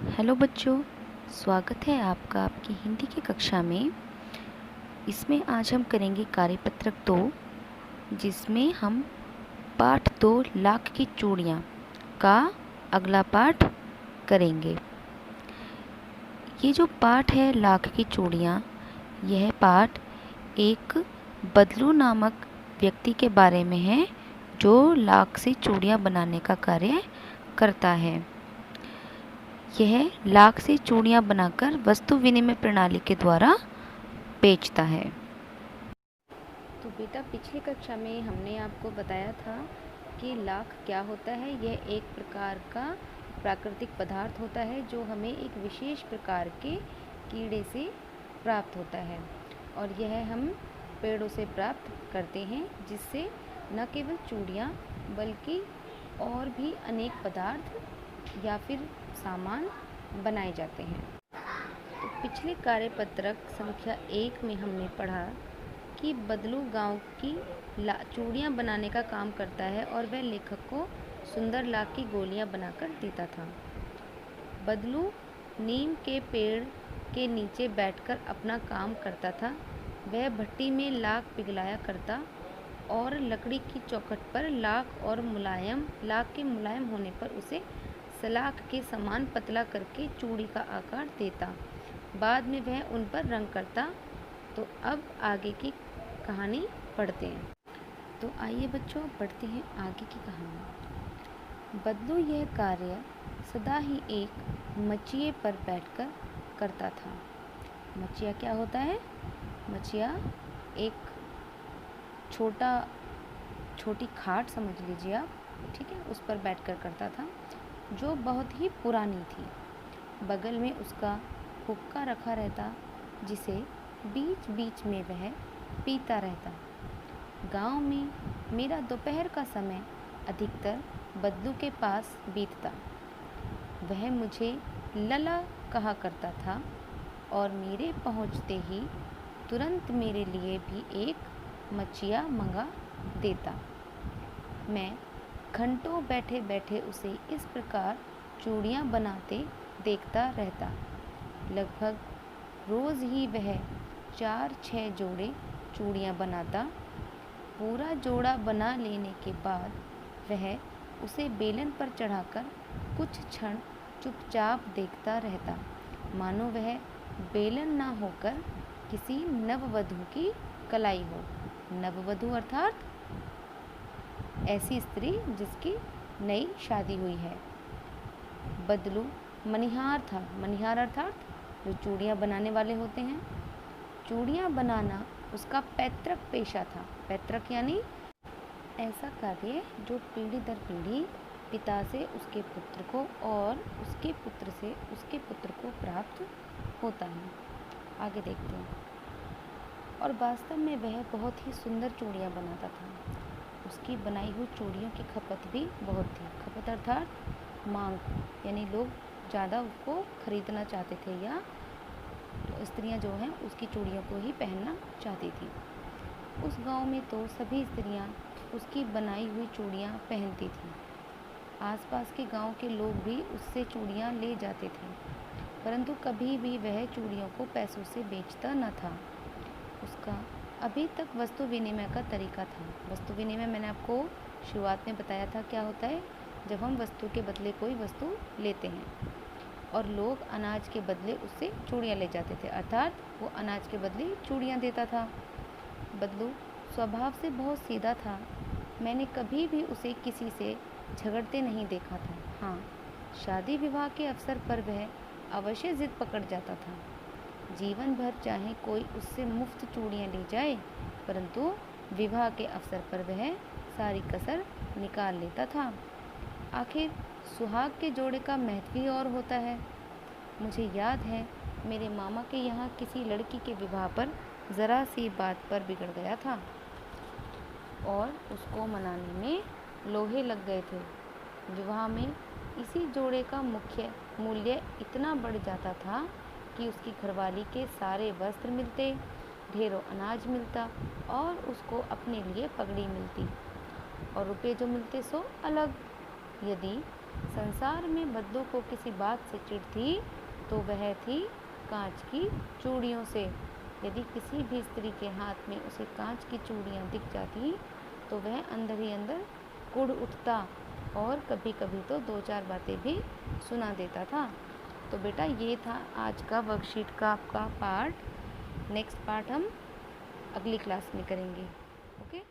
Hello बच्चों, स्वागत है आपका आपकी हिंदी की कक्षा में। इसमें आज हम करेंगे कार्यपत्रक 2, जिसमें हम पाठ 2 लाख की चूड़ियाँ का अगला पाठ करेंगे। ये जो पाठ है लाख की चूड़ियाँ, यह पाठ एक बदलू नामक व्यक्ति के बारे में है जो लाख से चूड़ियाँ बनाने का कार्य करता है। यह लाख से चूड़ियाँ बनाकर वस्तु विनिमय प्रणाली के द्वारा बेचता है। तो बेटा, पिछली कक्षा में हमने आपको बताया था कि लाख क्या होता है। यह एक प्रकार का प्राकृतिक पदार्थ होता है जो हमें एक विशेष प्रकार के कीड़े से प्राप्त होता है, और यह हम पेड़ों से प्राप्त करते हैं, जिससे न केवल चूड़ियाँ बल्कि और भी अनेक पदार्थ या फिर सामान बनाए जाते हैं। तो पिछले कार्यपत्रक संख्या 1 में हमने पढ़ा कि बदलू गांव की चूड़ियाँ बनाने का काम करता है और वह लेखक को सुंदर लाख की गोलियाँ बनाकर देता था। बदलू नीम के पेड़ के नीचे बैठकर अपना काम करता था। वह भट्टी में लाख पिघलाया करता और लकड़ी की चौखट पर लाख के मुलायम होने पर उसे सलाख के समान पतला करके चूड़ी का आकार देता। बाद में वह उन पर रंग करता। तो अब आगे की कहानी पढ़ते हैं। तो आइए बच्चों, पढ़ते हैं आगे की कहानी। बदलू यह कार्य सदा ही एक मचिए पर बैठकर करता था। मचिया क्या होता है? मचिया एक छोटी खाट समझ लीजिए आप, ठीक है, उस पर बैठकर करता था, जो बहुत ही पुरानी थी। बगल में उसका हुक्का रखा रहता, जिसे बीच बीच में वह पीता रहता। गांव में मेरा दोपहर का समय अधिकतर बदलू के पास बीतता। वह मुझे लला कहा करता था और मेरे पहुंचते ही तुरंत मेरे लिए भी एक मचिया मंगा देता। मैं घंटों बैठे बैठे उसे इस प्रकार चूड़ियाँ बनाते देखता रहता। लगभग रोज़ ही वह 4-6 जोड़े चूड़ियाँ बनाता। पूरा जोड़ा बना लेने के बाद वह उसे बेलन पर चढ़ाकर कुछ क्षण चुपचाप देखता रहता, मानो वह बेलन ना होकर किसी नववधू की कलाई हो। नववधू अर्थात ऐसी स्त्री जिसकी नई शादी हुई है। बदलू मनिहार था। मनिहार अर्थात जो चूड़ियाँ बनाने वाले होते हैं। चूड़ियाँ बनाना उसका पैतृक पेशा था। पैतृक यानी ऐसा कार्य जो पीढ़ी दर पीढ़ी पिता से उसके पुत्र को और उसके पुत्र से उसके पुत्र को प्राप्त होता है। आगे देखते हैं। और वास्तव में वह बहुत ही सुंदर चूड़ियाँ बनाता था। उसकी बनाई हुई चूड़ियों की खपत भी बहुत थी। खपत अर्थात मांग, यानी लोग ज़्यादा उसको खरीदना चाहते थे, या स्त्रियां जो हैं उसकी चूड़ियों को ही पहनना चाहती थी। उस गांव में तो सभी स्त्रियां उसकी बनाई हुई चूड़ियाँ पहनती थीं। आसपास के गांव के लोग भी उससे चूड़ियाँ ले जाते थे, परंतु कभी भी वह चूड़ियों को पैसों से बेचता न था। उसका अभी तक वस्तु विनिमय का तरीका था। वस्तु विनिमय मैंने आपको शुरुआत में बताया था क्या होता है। जब हम वस्तु के बदले कोई वस्तु लेते हैं और लोग अनाज के बदले उससे चूड़ियाँ ले जाते थे, अर्थात वो अनाज के बदले चूड़ियाँ देता था। बदलू स्वभाव से बहुत सीधा था। मैंने कभी भी उसे किसी से झगड़ते नहीं देखा था। हाँ, शादी विवाह के अवसर पर वह अवश्य जिद पकड़ जाता था। जीवन भर चाहे कोई उससे मुफ्त चूड़ियाँ ले जाए, परंतु विवाह के अवसर पर वह सारी कसर निकाल लेता था। आखिर सुहाग के जोड़े का महत्व ही और होता है। मुझे याद है, मेरे मामा के यहाँ किसी लड़की के विवाह पर ज़रा सी बात पर बिगड़ गया था और उसको मनाने में लोहे लग गए थे। विवाह में इसी जोड़े का मुख्य मूल्य इतना बढ़ जाता था कि उसकी घरवाली के सारे वस्त्र मिलते, ढेरों अनाज मिलता और उसको अपने लिए पगड़ी मिलती, और रुपये जो मिलते सो अलग। यदि संसार में बदलू को किसी बात से चिढ़ थी तो वह थी कांच की चूड़ियों से। यदि किसी भी स्त्री के हाथ में उसे कांच की चूड़ियाँ दिख जाती तो वह अंदर ही अंदर कुढ़ उठता और कभी कभी तो 2-4 बातें भी सुना देता था। तो बेटा ये था आज का वर्कशीट का आपका पार्ट। नेक्स्ट पार्ट हम अगली क्लास में करेंगे। ओके।